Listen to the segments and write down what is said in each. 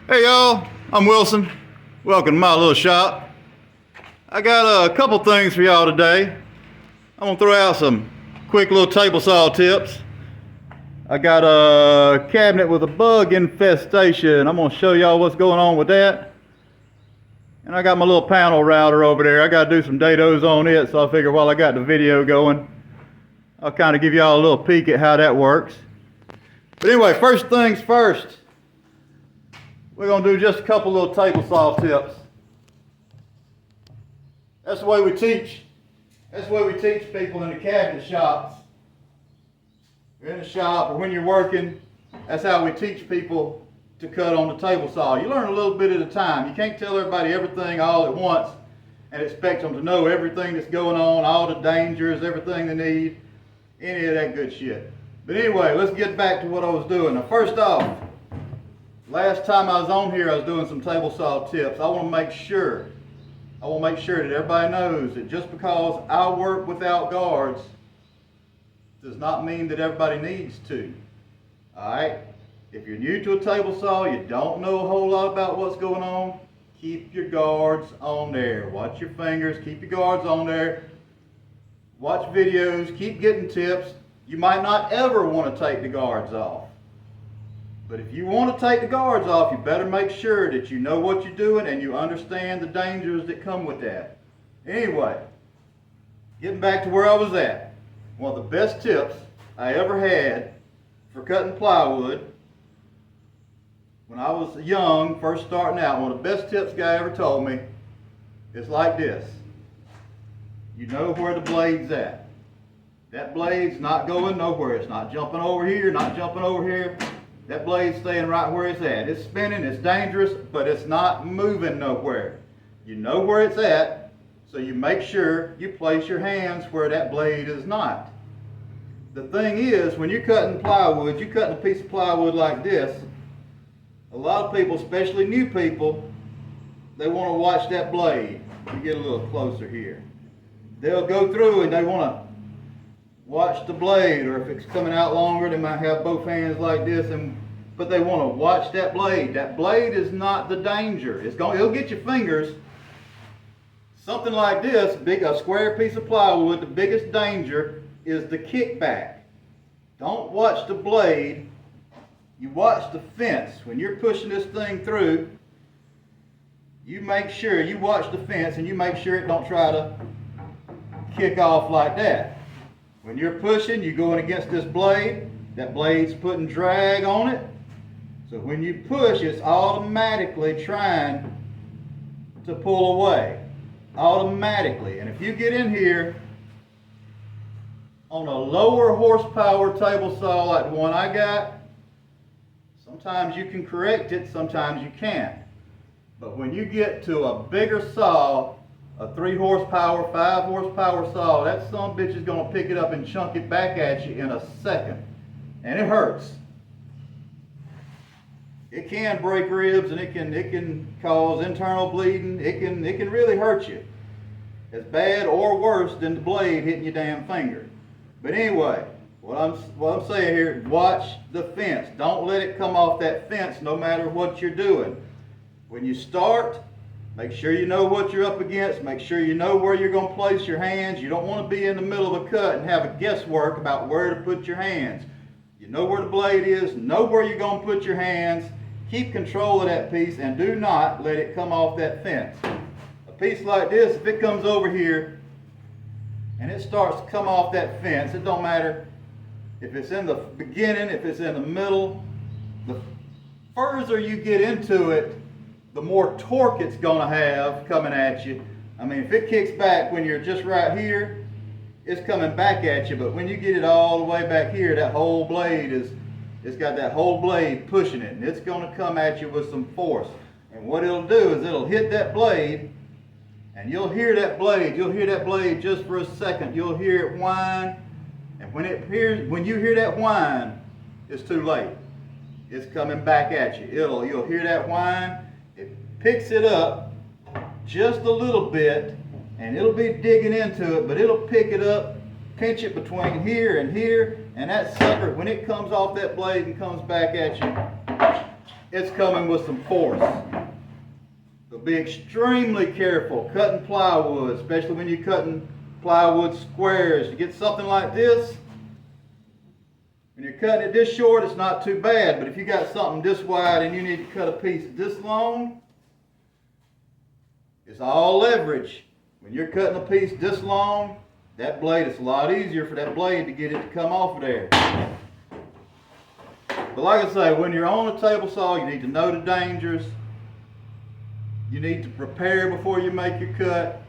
Hey y'all, I'm Wilson. Welcome to my little shop. I got a couple things for y'all today. I'm gonna throw out some quick little table saw tips. I got a cabinet with a bug infestation. I'm gonna show y'all what's going on with that. And I got my little panel router over there. I gotta do some Dados on it, so I figure while I got the video going, I'll kind of give y'all a little peek at how that works. But anyway, first things first. We're going to do just a couple little table saw tips. That's the way we teach. That's the way we teach people in the cabinet shops. You're in the shop or when you're working, that's how we teach people to cut on the table saw. You learn a little bit at a time. You can't tell everybody everything all at once and expect them to know everything that's going on, all the dangers, everything they need, any of that good shit. But anyway, let's get back to what I was doing. Now first off, last time I was on here, I was doing some table saw tips. I want to make sure that everybody knows that just because I work without guards does not mean that everybody needs to. Alright? If you're new to a table saw, you don't know a whole lot about what's going on, keep your guards on there. Watch your fingers, keep your guards on there. Watch videos, keep getting tips. You might not ever want to take the guards off. But if you want to take the guards off, you better make sure that you know what you're doing and you understand the dangers that come with that. Anyway, getting back to where I was at. One of the best tips I ever had for cutting plywood when I was young, first starting out, one of the best tips guy ever told me is like this. You know where the blade's at. That blade's not going nowhere. It's not jumping over here, not jumping over here. That blade's staying right where it's at. It's spinning, it's dangerous, but it's not moving nowhere. You know where it's at, so you make sure you place your hands where that blade is not. The thing is, when you're cutting plywood, you're cutting a piece of plywood like this, a lot of people, especially new people, they want to watch that blade. Let me get a little closer here. They'll go through and they want to watch the blade, or if it's coming out longer, they might have both hands like this, but they want to watch that blade. That blade is not the danger. It'll get your fingers. Something like this, a square piece of plywood, the biggest danger is the kickback. Don't watch the blade. You watch the fence. When you're pushing this thing through, you make sure you watch the fence and you make sure it don't try to kick off like that. When you're pushing, you're going against this blade. That blade's putting drag on it. So when you push, it's automatically trying to pull away. Automatically. And if you get in here on a lower horsepower table saw like the one I got, sometimes you can correct it, sometimes you can't. But when you get to a bigger saw, a 3 horsepower, 5 horsepower saw, that son of a bitch is going to pick it up and chunk it back at you in a second. And it hurts. It can break ribs and it can cause internal bleeding. It can really hurt you. As bad or worse than the blade hitting your damn finger. But anyway, what I'm saying here, watch the fence. Don't let it come off that fence no matter what you're doing. When you start, make sure you know what you're up against. Make sure you know where you're going to place your hands. You don't want to be in the middle of a cut and have a guesswork about where to put your hands. You know where the blade is. Know where you're going to put your hands. Keep control of that piece and do not let it come off that fence. A piece like this, if it comes over here and it starts to come off that fence, it don't matter if it's in the beginning, if it's in the middle. The further you get into it, the more torque it's going to have coming at you. I mean, if it kicks back when you're just right here, it's coming back at you. But when you get it all the way back here, that whole blade it's got that whole blade pushing it. And it's going to come at you with some force. And what it'll do is it'll hit that blade, and you'll hear that blade. You'll hear that blade just for a second. You'll hear it whine. And when you hear that whine, it's too late. It's coming back at you. You'll hear that whine. It picks it up just a little bit, and it'll be digging into it, but it'll pick it up, pinch it between here, and that sucker, when it comes off that blade and comes back at you, it's coming with some force. So be extremely careful cutting plywood, especially when you're cutting plywood squares. You get something like this, when you're cutting it this short, it's not too bad, but if you got something this wide and you need to cut a piece this long, it's all leverage. When you're cutting a piece this long, that blade, it's a lot easier for that blade to get it to come off of there. But like I say, when you're on a table saw, you need to know the dangers. You need to prepare before you make your cut,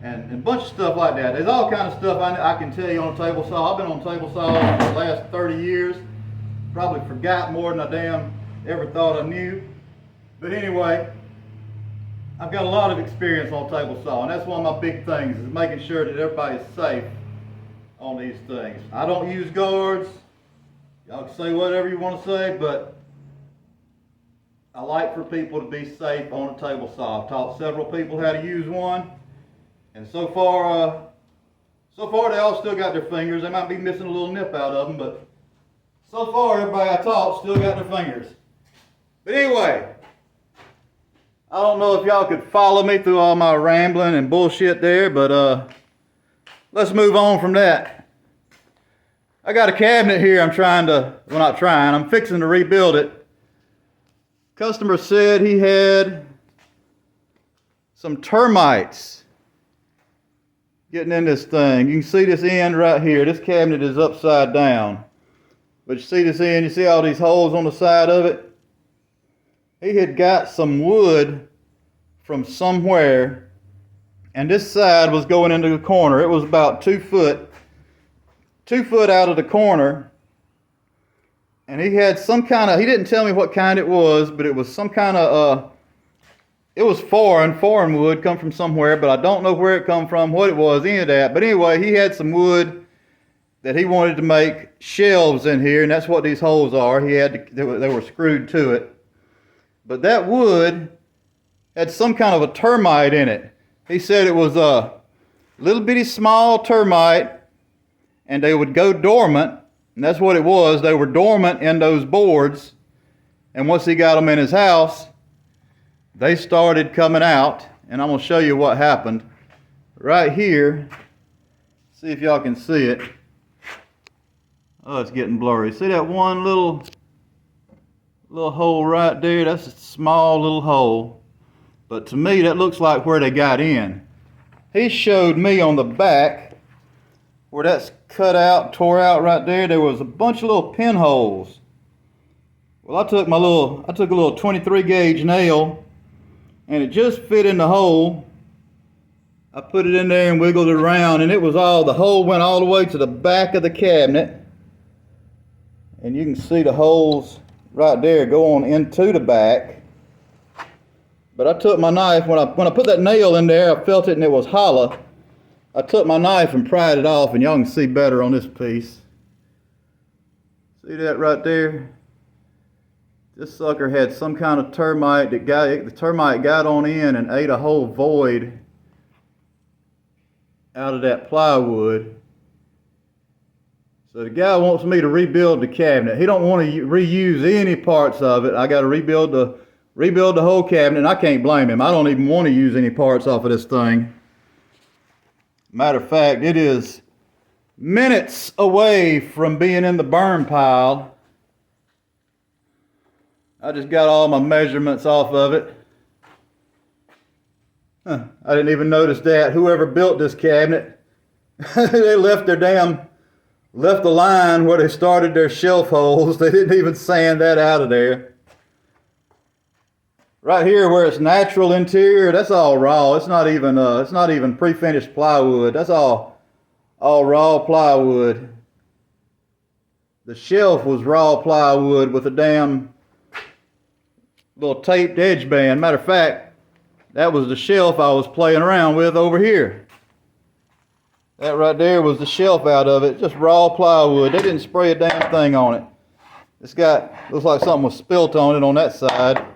and a bunch of stuff like that. There's all kind of stuff I can tell you on a table saw. I've been on table saws for the last 30 years. Probably forgot more than I ever thought I knew. But anyway, I've got a lot of experience on table saw, and that's one of my big things, is making sure that everybody's safe on these things. I don't use guards. Y'all can say whatever you want to say, but I like for people to be safe on a table saw. I've taught several people how to use one, and so far they all still got their fingers. They might be missing a little nip out of them, but so far everybody I taught still got their fingers. But anyway, I don't know if y'all could follow me through all my rambling and bullshit there, but let's move on from that. I got a cabinet here I'm fixing to rebuild it. Customer said he had some termites getting in this thing. You can see this end right here. This cabinet is upside down. But you see this end, you see all these holes on the side of it? He had got some wood from somewhere, and this side was going into the corner. It was about 2 foot out of the corner. And he had some kind of, he didn't tell me what kind it was, but it was some kind of, it was foreign wood, come from somewhere, but I don't know where it come from, what it was, any of that. But anyway, he had some wood that he wanted to make shelves in here, and that's what these holes are. They were screwed to it. But that wood had some kind of a termite in it. He said it was a little bitty small termite, and they would go dormant. And that's what it was. They were dormant in those boards. And once he got them in his house, they started coming out. And I'm going to show you what happened. Right here. See if y'all can see it. Oh, it's getting blurry. See that one little hole right there? That's a small little hole. But to me, that looks like where they got in. He showed me on the back where that's cut out, tore out right there. There was a bunch of little pinholes. Well, I took a little 23 gauge nail, and it just fit in the hole. I put it in there and wiggled it around, and the hole went all the way to the back of the cabinet. And you can see the holes right there go on into the back. But I took my knife, when I put that nail in there, I felt it and it was hollow. I took my knife and pried it off, and y'all can see better on this piece. See that right there? This sucker had some kind of termite. The termite got on in and ate a whole void out of that plywood. So the guy wants me to rebuild the cabinet. He don't want to reuse any parts of it. I got to rebuild the whole cabinet, and I can't blame him. I don't even want to use any parts off of this thing. Matter of fact, it is minutes away from being in the burn pile. I just got all my measurements off of it. I didn't even notice that. Whoever built this cabinet, they left the line where they started their shelf holes. They didn't even sand that out of there. Right here where it's natural interior, that's all raw. It's not even pre-finished plywood. That's all raw plywood. The shelf was raw plywood with a damn little taped edge band. Matter of fact, that was the shelf I was playing around with over here. That right there was the shelf out of it, just raw plywood. They didn't spray a damn thing on it. Looks like something was spilt on it on that side.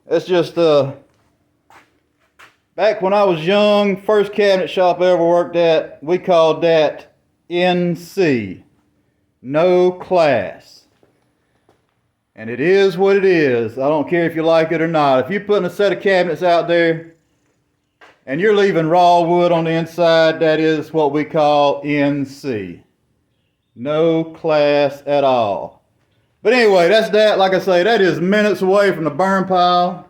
It's just, back when I was young, first cabinet shop I ever worked at, we called that NC. No class. And it is what it is. I don't care if you like it or not. If you're putting a set of cabinets out there and you're leaving raw wood on the inside, that is what we call NC. No class at all. But anyway, that's that. Like I say, that is minutes away from the burn pile.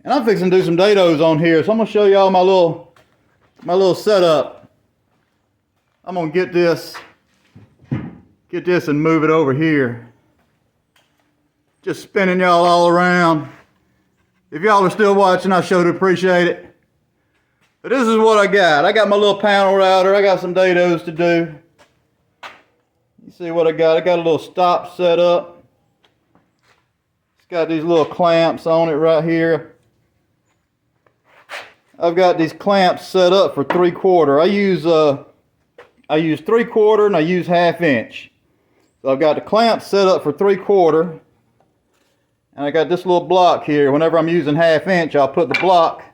And I'm fixing to do some dados on here. So I'm going to show y'all my little setup. I'm going to get this and move it over here. Just spinning y'all all around. If y'all are still watching, I sure do appreciate it. But this is what I got. I got my little panel router. I got some dados to do. You see what I got? I got a little stop set up. It's got these little clamps on it right here. I've got these clamps set up for 3/4. I use 3/4 and I use 1/2 inch. So I've got the clamps set up for 3/4. And I got this little block here. Whenever I'm using 1/2 inch, I'll put the block.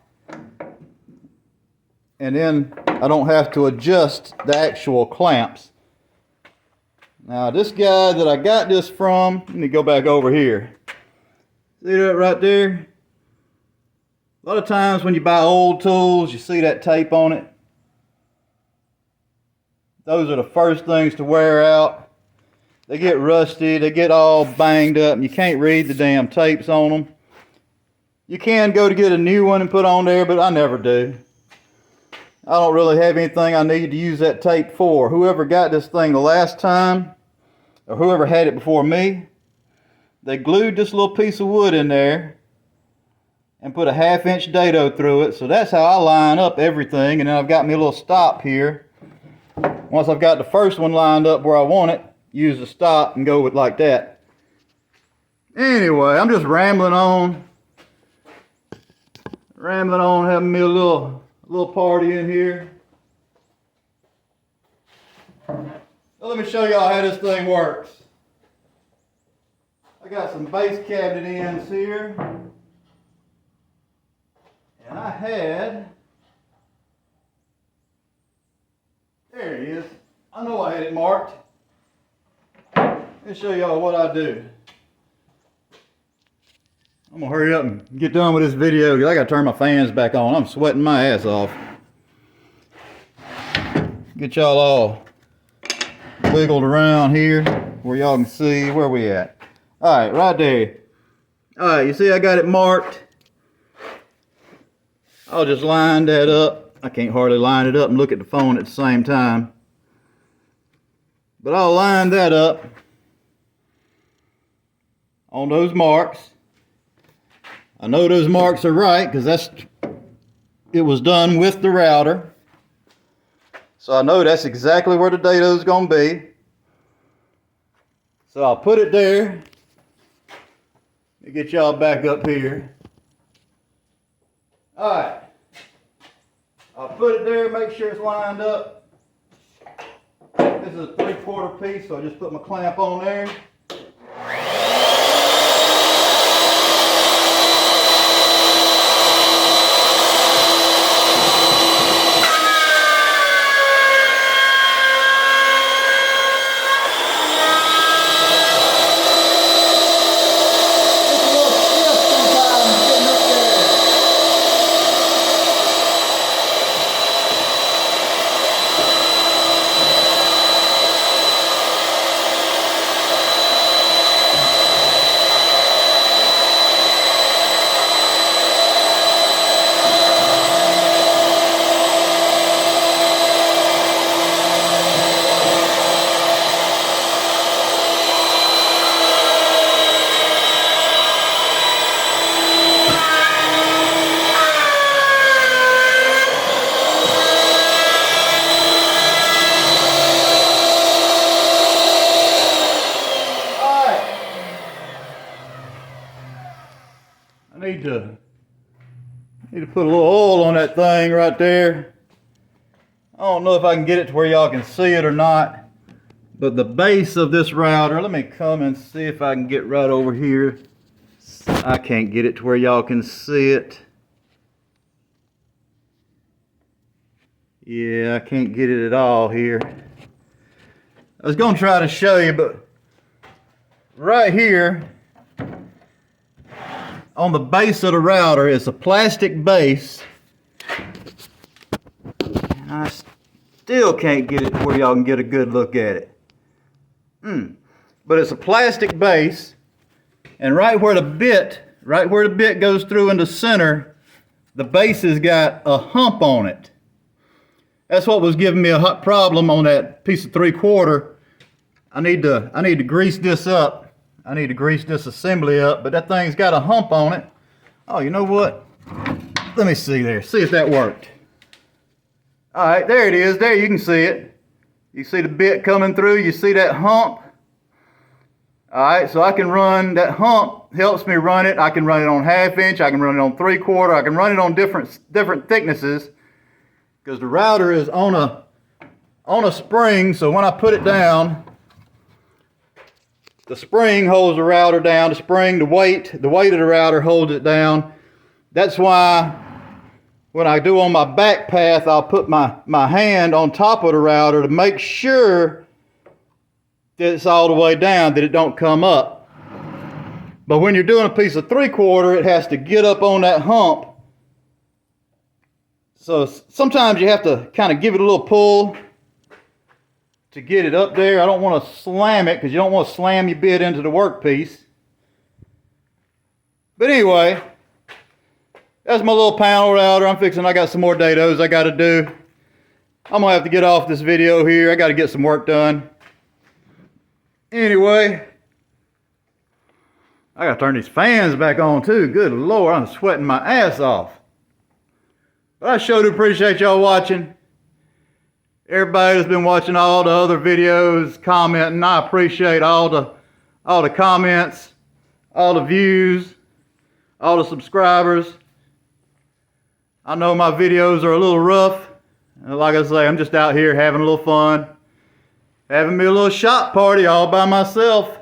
And then I don't have to adjust the actual clamps. Now this guy that I got this from, let me go back over here. See that right there? A lot of times when you buy old tools, you see that tape on it. Those are the first things to wear out. They get rusty, they get all banged up, and you can't read the damn tapes on them. You can go to get a new one and put on there, but I never do. I don't really have anything I need to use that tape for. Whoever got this thing the last time, or whoever had it before me, they glued this little piece of wood in there and put a 1/2 inch dado through it. So that's how I line up everything. And then I've got me a little stop here. Once I've got the first one lined up where I want it, use the stop and go with like that. Anyway, I'm just rambling on, having me a little party in here. Well, let me show y'all how this thing works. I got some base cabinet ends here, and I had, there it is. I know I had it marked. Let me show y'all what I do. I'm gonna hurry up and get done with this video because I gotta turn my fans back on. I'm sweating my ass off. Get y'all all wiggled around here where y'all can see where we at. Alright, right there. Alright, you see I got it marked. I'll just line that up. I can't hardly line it up and look at the phone at the same time. But I'll line that up on those marks. I know those marks are right because it was done with the router. So I know that's exactly where the dado is going to be. So I'll put it there. Let me get y'all back up here. Alright. I'll put it there, make sure it's lined up. This is a 3/4 piece, so I just put my clamp on there. Need to put a little oil on that thing right there. I don't know if I can get it to where y'all can see it or not, but the base of this router, let me come and see if I can get right over here. I can't get it to where y'all can see it. Yeah, I can't get it at all here. I was going to try to show you, but right here on the base of the router is a plastic base. And I still can't get it where y'all can get a good look at it. But it's a plastic base, and right where the bit goes through in the center, the base has got a hump on it. That's what was giving me a hot problem on that piece of 3/4. I need to grease this up. I need to grease this assembly up, but that thing's got a hump on it. Oh, you know what? Let me see there. See if that worked. All right, there it is. There you can see it. You see the bit coming through. You see that hump? All right, so I can run, that hump helps me run it. I can run it on 1/2 inch. I can run it on 3/4. I can run it on different thicknesses because the router is on a spring. So when I put it down, the spring holds the router down. The weight of the router holds it down. That's why when I do on my back path, I'll put my hand on top of the router to make sure that it's all the way down, that it don't come up. But when you're doing a piece of 3/4, it has to get up on that hump. So sometimes you have to kind of give it a little pull to get it up there. I don't want to slam it because you don't want to slam your bit into the workpiece. But anyway, that's my little panel router. I got some more dados I got to do. I'm going to have to get off this video here. I got to get some work done. Anyway, I got to turn these fans back on too. Good Lord, I'm sweating my ass off. But I sure do appreciate y'all watching. Everybody that's been watching all the other videos, commenting, I appreciate all the comments, all the views, all the subscribers. I know my videos are a little rough. Like I say, I'm just out here having a little fun. Having me a little shop party all by myself.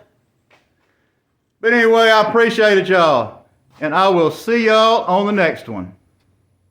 But anyway, I appreciate it, y'all. And I will see y'all on the next one.